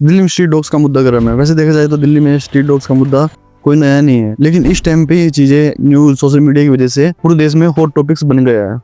दिल्ली में street dogs का मुद्दा गर्म है। वैसे देखा जाए तो दिल्ली में स्ट्रीट डॉग्स का मुद्दा कोई नया नहीं है, लेकिन इस टाइम पे ये चीजें न्यूज सोशल मीडिया की वजह से पूरे देश में हॉट टॉपिक्स बन गया है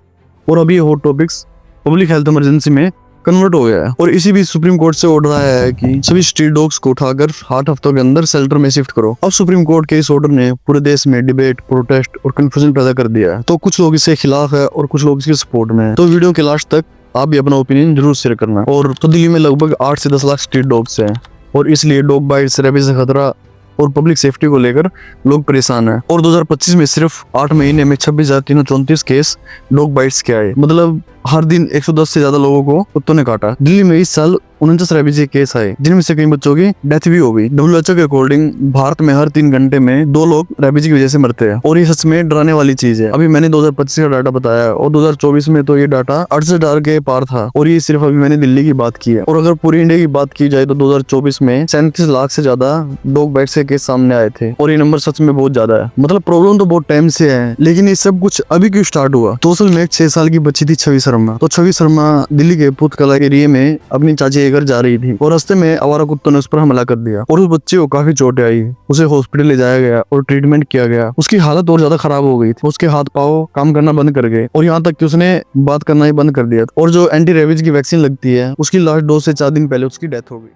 और अभी ये hot topics public health emergency में कन्वर्ट हो गया है। और इसी बीच सुप्रीम कोर्ट से ऑर्डर आया है कि सभी स्ट्रीट डॉग्स को उठाकर 8 हफ्तों के अंदर शेल्टर में शिफ्ट करो। अब सुप्रीम कोर्ट के इस ऑर्डर ने पूरे देश में डिबेट, प्रोटेस्ट और कंफ्यूजन पैदा कर दिया है। तो कुछ लोग इसके खिलाफ है और कुछ लोग इसके सपोर्ट में है। तो वीडियो के लास्ट तक आप भी अपना ओपिनियन जरूर शेयर करना। और तो दिल्ली में लगभग 8 से 10 लाख स्ट्रीट डॉग्स हैं और इसलिए डॉग बाइट्स, रेबीज का खतरा और पब्लिक सेफ्टी को लेकर लोग परेशान हैं। और 2025 में सिर्फ 8 महीने में 26,334 केस डॉग बाइट्स के आए। मतलब हर दिन 110 से ज्यादा लोगों को कुत्तों ने काटा। दिल्ली में इस साल 49 रेबीज के केस आए, जिनमें से कई बच्चों की डेथ भी हो गई। WHO के अकॉर्डिंग भारत में हर 3 घंटे में 2 लोग रेबीज की वजह से मरते हैं और ये सच में डराने वाली चीज है। अभी मैंने 2025 का डाटा बताया और 2024 में तो ये डाटा 68,000 के पार था और ये सिर्फ अभी मैंने दिल्ली की बात की है। और अगर पूरी इंडिया की बात की जाए तो 2024 में 37 लाख से ज्यादा डॉग बाइट्स के केस सामने आए थे और ये नंबर सच में बहुत ज्यादा है। मतलब प्रॉब्लम तो बहुत टाइम से है, लेकिन ये सब कुछ अभी क्यों स्टार्ट हुआ? तो असल में एक 6 साल की बच्ची थी छवि शर्मा। तो छवि शर्मा दिल्ली के पुतकला एरिया में अपनी चाची के घर जा रही थी और रास्ते में आवारा कुत्तों ने उस पर हमला कर दिया और उस बच्चे को काफी चोटें आई। उसे हॉस्पिटल ले जाया गया और ट्रीटमेंट किया गया। उसकी हालत और ज्यादा खराब हो गई थी। उसके हाथ पाँव काम करना बंद कर गए और यहाँ तक कि उसने बात करना ही बंद कर दिया। और जो एंटी रेबीज की वैक्सीन लगती है उसकी लास्ट डोज से 4 दिन पहले उसकी डेथ हो गई।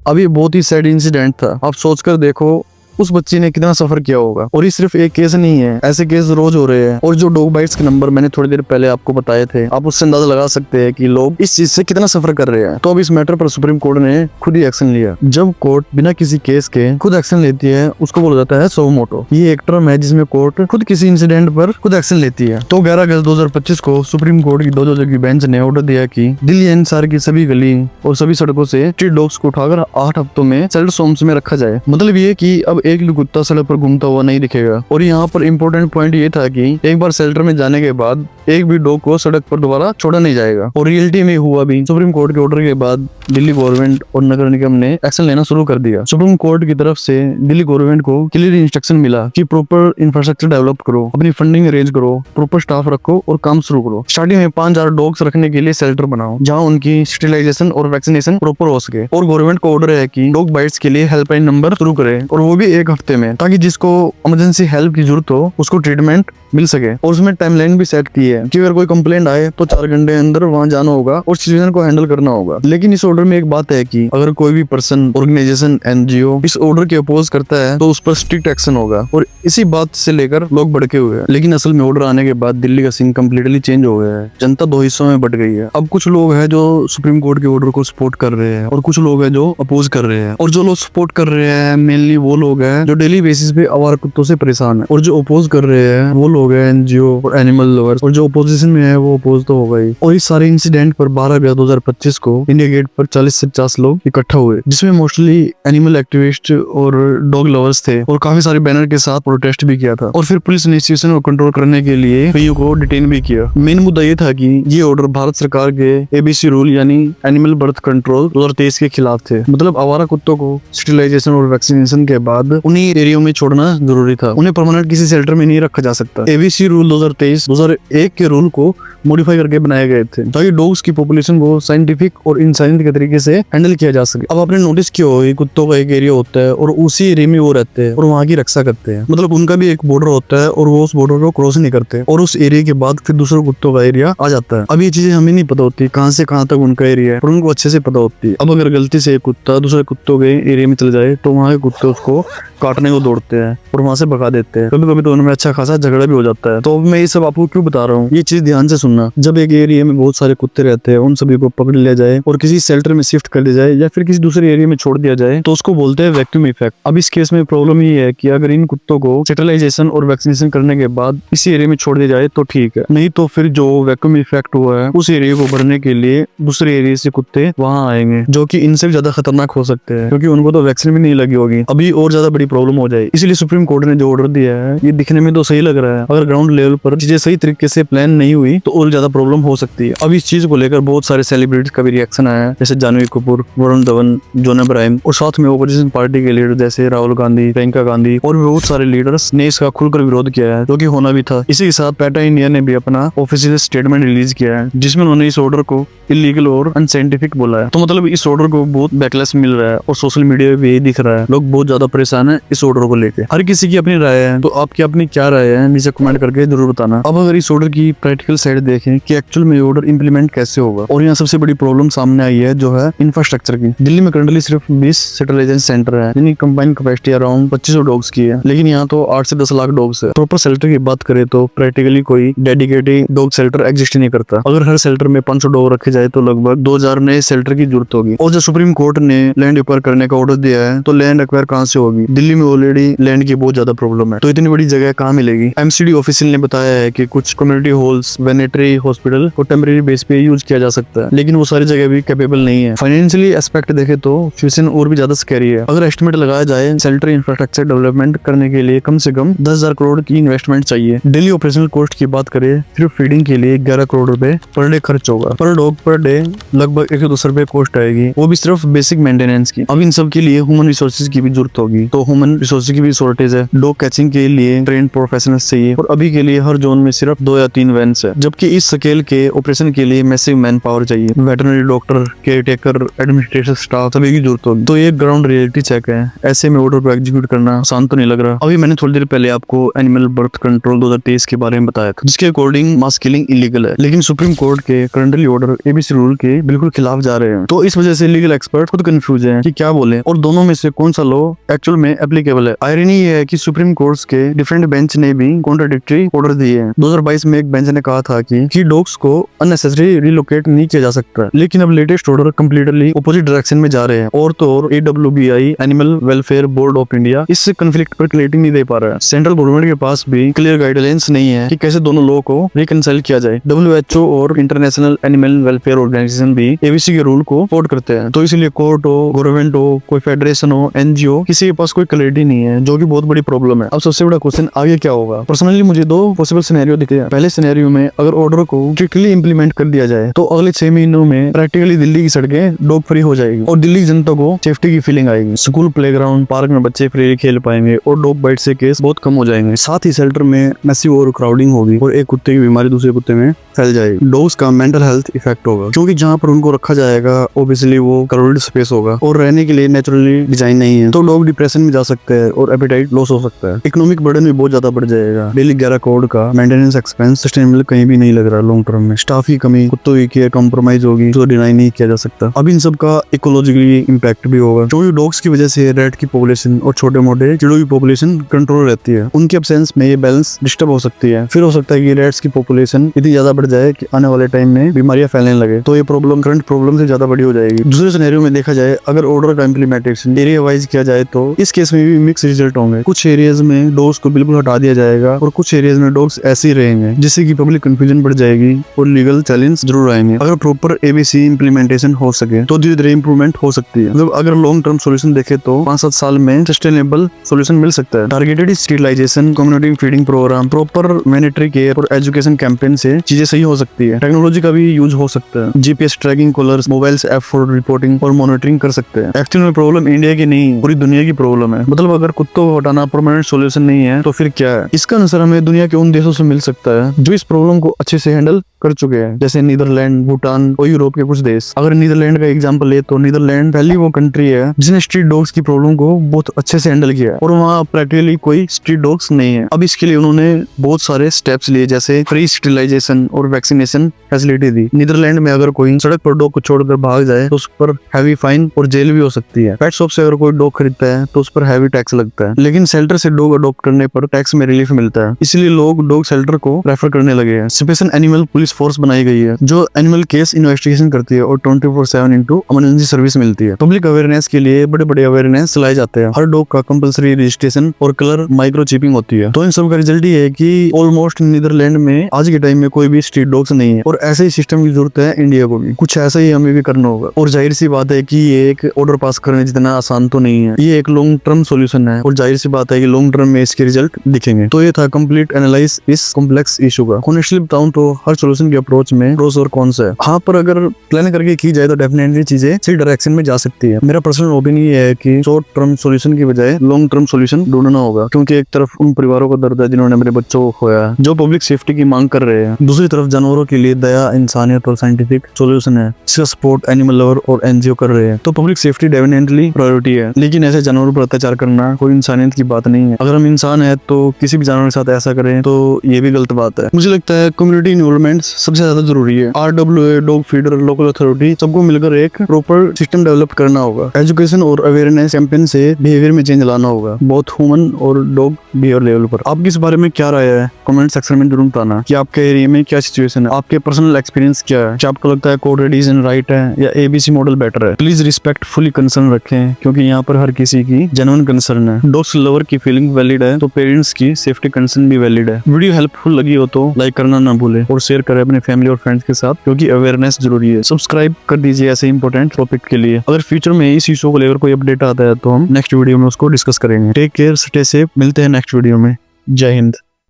अब ये बहुत ही सैड इंसिडेंट था। आप सोचकर देखो उस बच्ची ने कितना सफर किया होगा। और ये सिर्फ एक केस नहीं है, ऐसे केस रोज हो रहे हैं। और जो डॉग बाइट्स के नंबर मैंने थोड़ी देर पहले आपको बताए थे, आप उससे अंदाजा लगा सकते हैं कि लोग इस चीज से कितना सफर कर रहे हैं। तो अब इस मैटर पर सुप्रीम कोर्ट ने खुद ही एक्शन लिया। जब कोर्ट बिना किसी केस के खुद एक्शन लेती है उसको बोला जाता है सो मोटो। ये एक टर्म है जिसमें कोर्ट खुद किसी इंसिडेंट पर खुद एक्शन लेती है। तो 11 अगस्त 2025 को सुप्रीम कोर्ट की 2 जज की बेंच ने ऑर्डर दिया कि दिल्ली एनसीआर की सभी गली और सभी सड़कों से स्ट्रीट डॉग्स को उठाकर 8 हफ्तों में शेल्टर होम्स में रखा जाए। मतलब ये कि अब एक भी कुत्ता सड़क पर घूमता हुआ नहीं दिखेगा। और यहाँ पर इम्पोर्टेंट पॉइंट ये था कि एक बार शेल्टर में जाने के बाद एक भी डॉग को सड़क पर दोबारा छोड़ा नहीं जाएगा। और रियलिटी में हुआ भी। सुप्रीम कोर्ट के ऑर्डर के बाद दिल्ली गवर्नमेंट और नगर निगम ने एक्शन लेना शुरू कर दिया। सुप्रीम कोर्ट की तरफ से दिल्ली गवर्नमेंट को क्लियर इंस्ट्रक्शन मिला कि प्रॉपर इंफ्रास्ट्रक्चर डेवलप करो, अपनी फंडिंग अरेंज करो, प्रॉपर स्टाफ रखो और काम शुरू करो। स्टार्टिंग में 5,000 डॉग्स रखने के लिए शेल्टर बनाओ जहाँ उनकी स्टेरिलाइजेशन और वैक्सीनेशन प्रॉपर हो सके। और गवर्नमेंट को ऑर्डर है कि डॉग बाइट्स के लिए हेल्पलाइन नंबर शुरू करे और वो भी 1 हफ्ते में, ताकि जिसको इमरजेंसी हेल्प की जरूरत हो उसको ट्रीटमेंट मिल सके। और उसमें टाइमलाइन भी सेट की है कि अगर कोई कंप्लेंट आए तो 4 घंटे अंदर वहां जाना होगा और सिचुएशन को हैंडल करना होगा। लेकिन इस ऑर्डर में एक बात है कि अगर कोई भी पर्सन, ऑर्गेनाइजेशन, एनजीओ इस ऑर्डर के अपोज करता है तो उस पर स्ट्रिक्ट एक्शन होगा। और इसी बात से लेकर लोग भड़के हुए हैं। लेकिन असल में ऑर्डर आने के बाद दिल्ली का सीन कम्प्लीटली चेंज हो गया है। जनता 2 हिस्सों में बट गई है। अब कुछ लोग हैं जो सुप्रीम कोर्ट के ऑर्डर को सपोर्ट कर रहे हैं और कुछ लोग हैं जो अपोज कर रहे हैं। और जो लोग सपोर्ट कर रहे हैं मेनली वो लोग हैं जो डेली बेसिस पे आवारा कुत्तों से परेशान है। और जो अपोज कर रहे हैं वो लोग हैं एनजीओ और एनिमल लवर्स। और जो अपोजिशन में है वो अपोज तो हो गई। और इस सारे इंसिडेंट पर 12 अगस्त 2025 को इंडिया गेट पर 40 से 50 लोग इकट्ठा हुए, जिसमें मोस्टली एनिमल एक्टिविस्ट और डॉग लवर्स थे। और काफी सारे बैनर के साथ प्रोटेस्ट भी किया था। और फिर पुलिस ने सिचुएशन को कंट्रोल करने के लिए कईयों को डिटेन भी किया। मेन मुद्दा ये था कि ये ऑर्डर भारत सरकार के एबीसी रूल यानी एनिमल बर्थ कंट्रोल 2023 के खिलाफ थे। मतलब आवारा कुत्तों को स्टेरिलाइजेशन और वैक्सीनेशन के बाद उन्हीं एरियो में छोड़ना जरूरी था। उन्हें परमानेंट किसी शेल्टर में नहीं रखा जा सकता। एबीसी रूल 2023-2001 के रूल को मॉडिफाई करके बनाए गए थे ताकि डॉग्स की पॉपुलेशन को साइंटिफिक और इंसानियत के तरीके से हैंडल किया जा सके। अब आपने नोटिस किया होगा कुत्तों का एक एरिया होता है और उसी एरिया में वो रहते हैं और वहाँ की रक्षा करते हैं। मतलब उनका भी एक बॉर्डर होता है और वो उस बॉर्डर को क्रॉस नहीं करते और उस एरिया के बाद फिर दूसरे कुत्तों का एरिया आ जाता है। अब ये चीजें हमें नहीं पता होती कहाँ से कहाँ तक उनका एरिया है और उनको अच्छे से पता होती है। अब अगर गलती से एक कुत्ता दूसरे कुत्तों के एरिया में चले जाए तो वहाँ के कुत्ते उसको काटने को दौड़ते हैं और वहां से भगा देते हैं। कभी कभी तो उनमें अच्छा खासा झगड़ा भी हो जाता है। तो अब मैं ये सब आपको क्यों बता रहा हूँ, ये चीज ध्यान से सुनना। जब एक एरिया में बहुत सारे कुत्ते रहते हैं उन सभी को पकड़ लिया जाए और किसी शेल्टर में शिफ्ट कर दिया जाए या फिर किसी दूसरे एरिया में छोड़ दिया जाए तो उसको बोलते हैं वैक्यूम इफेक्ट। अब इस केस में प्रॉब्लम ये है कि अगर इन कुत्तों को स्टेरिलाइजेशन और वैक्सीनेशन करने के बाद इसी एरिया में छोड़ दिया जाए तो ठीक है, नहीं तो फिर जो वैक्यूम इफेक्ट हुआ है उस एरिया को भरने के लिए दूसरे एरिया से कुत्ते वहां आएंगे जो कि इनसे भी ज्यादा खतरनाक हो सकते हैं क्योंकि उनको तो वैक्सीन भी नहीं लगी होगी। अभी और ज्यादा ज्यादा बड़ी प्रॉब्लम हो जाए। इसलिए सुप्रीम कोर्ट ने जो ऑर्डर दिया है ये दिखने में तो सही लग रहा है, अगर ग्राउंड लेवल पर चीजें सही तरीके से प्लान नहीं हुई तो और ज्यादा प्रॉब्लम हो सकती है। अब इस चीज को लेकर बहुत सारे सेलिब्रिटीज का भी रिएक्शन आया है, जैसे जानवी कपूर, वरुण धवन, जोन अब्राहम और साथ में ओपोजिशन पार्टी के लीडर जैसे राहुल गांधी, प्रियंका गांधी और भी बहुत सारे लीडर्स ने इसका खुलकर विरोध किया है, जो कि होना भी था। इसी के साथ पेटा इंडिया ने भी अपना ऑफिशियल स्टेटमेंट रिलीज किया है, जिसमें उन्होंने इस ऑर्डर को इलीगल और अनसाइंटिफिक बोला है। तो मतलब इस ऑर्डर को बहुत बैकलैश मिल रहा है और सोशल मीडिया पे भी यही दिख रहा है, लोग बहुत ज्यादा परेशान है इस ऑर्डर को लेकर। हर किसी की अपनी राय है, तो आपकी अपनी क्या राय है नीचे कमेंट करके जरूर बताना। अब अगर इस ऑर्डर की प्रैक्टिकल साइड देखें कि एक्चुअल में ऑर्डर इंप्लीमेंट कैसे होगा, और यहाँ सबसे बड़ी प्रॉब्लम सामने आई है जो है इंफ्रास्ट्रक्चर की। दिल्ली में करंटली सिर्फ 20 सेटलाइजेशन सेंटर है, जिनकी कंबाइंड कैपेसिटी अराउंड 2500 डॉग्स की है, लेकिन यहाँ तो 8 से 10 लाख डॉग्स है। प्रॉपर शेल्टर की बात करें तो प्रैक्टिकली कोई डेडिकेटेड डॉग शेल्टर एग्जिस्ट नहीं करता। अगर हर शेल्टर में 500 डॉग रखे जाए तो लगभग 2000 नए शेल्टर की जरूरत होगी। और जब सुप्रीम कोर्ट ने लैंड एक्वायर करने का ऑर्डर दिया है तो लैंड एक्वायर कहाँ से होगी? दिल्ली में ऑलरेडी लैंड की बहुत ज्यादा प्रॉब्लम है, तो इतनी बड़ी जगह कहाँ मिलेगी? एमसीडी ऑफिशियल ने बताया है कि कुछ कम्युनिटी हॉल्स, वेटरनरी हॉस्पिटल को टेम्परेरी बेस पे यूज किया जा सकता है, लेकिन वो सारी जगह भी कैपेबल नहीं है। फाइनेंशियली एस्पेक्ट देखे तो फ्यूचर और भी ज्यादा स्कैरी है। अगर एस्टिमेट लगाया जाए शेल्टर इंफ्रास्ट्रक्चर डेवलपमेंट करने के लिए कम से कम 10,000 करोड़ की इन्वेस्टमेंट चाहिए। डेली ऑपरेशनल कॉस्ट की बात करें, सिर्फ फीडिंग के लिए 11 करोड़ रुपए पर डे खर्च होगा। पर डॉग पर डे लगभग 110 रुपए कॉस्ट आएगी, वो भी सिर्फ बेसिक मेंटेनेंस की। अब इन सब के लिए ह्यूमन रिसोर्सेज की भी जरूरत होगी, तो ह्यूमन रिसोर्सेज की भी शॉर्टेज है। डॉग कैचिंग के लिए ट्रेन प्रोफेशनल्स चाहिए, और अभी के लिए हर जोन में सिर्फ 2 या 3 वैन्स है, जबकि इस स्केल के ऑपरेशन के लिए मैसिव मैन पावर चाहिए। Veterinary doctor, care taker, administrative staff सभी की जरूरत होगी। तो ये ग्राउंड रियलिटी चेक है, ऐसे में ऑर्डर को एग्जीक्यूट करना आसान तो नहीं लग रहा। अभी मैंने थोड़ी देर पहले आपको एनिमल बर्थ कंट्रोल 2023 के बारे में बताया था, जिसके अकॉर्डिंग मास किलिंग इलीगल है, लेकिन सुप्रीम कोर्ट के करंटली ऑर्डर एबीसी रूल के बिल्कुल खिलाफ जा रहे हैं। तो इस वजह से लीगल एक्सपर्ट खुद कंफ्यूज हैं कि क्या बोले और दोनों में से कौन सा लॉ एक्चुअल में एप्लीकेबल है। आयरनी ये है कि सुप्रीम कोर्ट के डिफरेंट बेंच ने भी कॉन्ट्राडिक्टरी ऑर्डर दिए हैं। 2022 में एक बेंच ने कहा था कि डॉग्स को अननेसेसरी रिलोकेट नहीं किया जा सकता, लेकिन अब latest order completely opposite direction में जा रहे हैं। और तो और AWBI animal welfare board of India इस कंफ्लिक्ट पर क्लैरिटी नहीं दे पा रहा है। सेंट्रल गवर्नमेंट के पास भी क्लियर गाइडलाइंस नहीं है कि कैसे दोनों लॉ को रिकंसाइल किया जाए। WHO और इंटरनेशनल एनिमल वेलफेयर ऑर्गेनाइजेशन भी एबीसी के रूल को सपोर्ट करते हैं, तो इसलिए कोर्ट हो, गवर्नमेंट हो, कोई फेडरेशन हो, NGO, किसी के पास कोई क्लैरिटी नहीं है, जो कि बहुत बड़ी प्रॉब्लम है। अब सबसे बड़ा क्वेश्चन आगे क्या होगा? पर्सनली मुझे 2 पॉसिबल सिनेरियो दिखते हैं। पहले सिनेरियो में अगर ऑर्डर को स्ट्रिक्टली इंप्लीमेंट कर दिया जाए तो अगले 6 महीनों में प्रैक्टिकली दिल्ली की सड़कें डॉग फ्री हो जाएगी और दिल्ली की जनता को सेफ्टी की फीलिंग आएगी। स्कूल, प्लेग्राउंड, पार्क में बच्चे फ्री खेल पाएंगे और डॉग बाइट से केस बहुत कम हो जाएंगे। साथ ही शेल्टर में मैसिव ओवर क्राउडिंग होगी और एक कुत्ते की बीमारी दूसरे कुत्ते में फैल जाएगी। डॉग्स का मेंटल हेल्थ इफेक्ट होगा, क्योंकि जहाँ पर उनको रखा जाएगा ऑब्वियसली वो क्राउडेड स्पेस होगा और रहने के लिए नेचुरली डिजाइन नहीं है, तो लोग डिप्रेशन में जा सकते हैं और एपेटाइट लॉस हो सकता है। इकोनॉमिक बर्डन भी बहुत ज्यादा बढ़ जाएगा। डेली 11 करोड़ का मेंटेनेंस एक्सपेंस सस्टेनेबल कहीं भी नहीं लग रहा लॉन्ग टर्म में। स्टाफ की कमी, कुत्तों की केयर कॉम्प्रोमाइज होगी, तो डिनाई नहीं किया जा सकता। अब इन सब का इकोलॉजिकली इम्पैक्ट भी होगा, क्योंकि डॉग्स की वजह से रेट की पॉपुलेशन और छोटे मोटे चिड़ों की पॉपुलेशन कंट्रोल रहती है। उनके एब्सेंस में ये बैलेंस डिस्टर्ब हो सकती है। फिर हो सकता है कि रेट्स की पॉपुलेशन इतनी ज्यादा बढ़ जाए कि आने वाले टाइम में बीमारियां फैलने लगे, तो ये प्रॉब्लम करंट प्रॉब्लम से ज्यादा बड़ी हो जाएगी। दूसरे सिनेरियो में देखा जाए, अगर ऑर्डर का इम्प्लीमेंटेशन एरिया वाइज किया जाए तो इस केस में भी मिक्स रिजल्ट होंगे। कुछ एरियाज में डॉग्स को बिल्कुल हटा दिया जाएगा और कुछ एरियाज में डॉग्स ऐसे ही रहेंगे, जिससे कि पब्लिक कंफ्यूजन बढ़ जाएगी और लीगल चैलेंज जरूर आएंगे। अगर प्रॉपर एबीसी इंप्लीमेंटेशन हो सके तो धीरे धीरे इंप्रूवमेंट हो सकती है। मतलब अगर लॉन्ग टर्म सोल्यूशन देखे तो 5-7 साल में सस्टेनेबल सोल्यूशन मिल सकता है। Targeted sterilization, community feeding program, proper monetary care और एजुकेशन कैंपेन से चीजें सही हो सकती है। टेक्नोलॉजी का भी यूज हो सकता है। GPS tracking, collars, mobile app for reporting और मॉनिटरिंग कर सकते हैं। एक्चुअल में प्रॉब्लम इंडिया की नहीं, पूरी दुनिया की प्रॉब्लम है। मतलब अगर कुत्तों को हटाना परमानेंट सोल्यूशन नहीं है तो फिर क्या है? इसका आंसर हमें दुनिया के उन देशों से मिल सकता है जो इस प्रॉब्लम को अच्छे से हैंडल कर चुके हैं, जैसे नीदरलैंड, भूटान और यूरोप के कुछ देश। अगर नीदरलैंड का एग्जांपल ले तो नीदरलैंड पहली वो कंट्री है जिसने स्ट्रीट डॉग्स की प्रॉब्लम को बहुत अच्छे से हैंडल किया है और वहाँ प्रैक्टिकली कोई स्ट्रीट डॉग्स नहीं है। अब इसके लिए उन्होंने बहुत सारे स्टेप्स लिए, जैसे फ्री स्टेरिलाइजेशन और वैक्सीनेशन फैसिलिटी दी। नीदरलैंड में अगर कोई सड़क पर डॉग को छोड़कर भाग जाए तो उस पर हैवी फाइन और जेल भी हो सकती है। पेट शॉप से अगर कोई डॉग खरीदता है तो उस पर हैवी टैक्स लगता है, लेकिन शेल्टर से डॉग अडॉप्ट करने पर टैक्स में रिलीफ मिलता है। इसलिए लोग डॉग शेल्टर को रेफर करने लगे हैं। Special animal police police force बनाई गई है जो एनिमल केस इन्वेस्टिगेशन करती है और 24/7 इंटू इमरजेंसी सर्विस मिलती है। पब्लिक अवेयरनेस के लिए बड़े बड़े अवेयरनेस चलाए जाते हैं। हर डॉग का कंपलसरी रजिस्ट्रेशन और कलर माइक्रो चिपिंग होती है। तो इन सब का रिजल्ट ये है कि ऑलमोस्ट नीदरलैंड में आज के टाइम में कोई भी स्ट्रीट डॉग्स नहीं है और ऐसे ही सिस्टम की जरूरत है इंडिया को भी। कुछ ऐसा ही हमें भी करना होगा और जाहिर सी बात है कि ये एक ऑर्डर पास करने जितना आसान तो नहीं है। ये एक लॉन्ग टर्म सॉल्यूशन है और जाहिर सी बात है कि लॉन्ग टर्म में इसके रिजल्ट दिखेंगे। तो ये था कंप्लीट एनालाइज इस कॉम्प्लेक्स इशू का। ऑनेस्टली बताऊं तो हर सॉल्यूशन की अप्रोच में प्रोस और कॉन्स है। हाँ, पर अगर प्लान करके की जाए तो डेफिनेटली चीजें सही डायरेक्शन में जा सकती है। मेरा पर्सनल ओपिनियन ये है कि शॉर्ट टर्म सॉल्यूशन की बजाय लॉन्ग टर्म सॉल्यूशन ढूंढना होगा, क्योंकि एक तरफ उन परिवारों का दर्द है जिन्होंने अपने बच्चों को खोया, जो पब्लिक सेफ्टी की मांग कर रहे हैं। दूसरी तरफ जानवरों के लिए दया, इंसानियत और साइंटिफिक सॉल्यूशन है जिसका सपोर्ट एनिमल लवर और एनजीओ कर रहे हैं। तो पब्लिक सेफ्टी डेफिनेटली प्रायोरिटी है, लेकिन ऐसे जानवरों पर अत्याचार करना कोई इंसानियत की बात नहीं है। अगर हम इंसान है तो किसी भी जानवर के साथ ऐसा करें तो ये भी गलत बात है। मुझे लगता है कम्युनिटी इन्वॉल्वमेंट सबसे ज्यादा जरूरी है। RWA, dog feeder, local authority सबको मिलकर एक प्रॉपर सिस्टम डेवलप करना होगा। एजुकेशन और अवेयरनेस कैंपेन से बिहेवियर में चेंज लाना होगा, बहुत ह्यूमन और डॉग बिहेवियर लेवल पर। आपकी इस बारे में क्या राय है कमेंट सेक्शन में जरूर बताना कि आपके एरिया में क्या सिचुएशन है, आपके पर्सनल एक्सपीरियंस क्या है, क्या आपको लगता है कोड रेड इज राइट है या ABC मॉडल बेटर है। प्लीज रिस्पेक्टफुली कंसर्न रखें, क्योंकि यहाँ पर हर किसी की जेन्युइन कंसर्न है। डॉग्स लवर की फीलिंग वैलिड है तो पेरेंट्स की सेफ्टी कंसर्न भी वैलिड है। वीडियो हेल्पफुल लगी हो तो लाइक करना ना भूले और शेयर करें अपने फैमिली और फ्रेंड्स के साथ, क्योंकि अवेयरनेस जरूरी है। सब्सक्राइब कर दीजिए ऐसे इंपॉर्टेंट टॉपिक के लिए। अगर फ्यूचर में इस इशू को लेकर कोई अपडेट आता है तो हम नेक्स्ट वीडियो में उसको डिस्कस करेंगे। टेक केयर, स्टे सेफ, मिलते हैं नेक्स्ट वीडियो में। जय हिंद।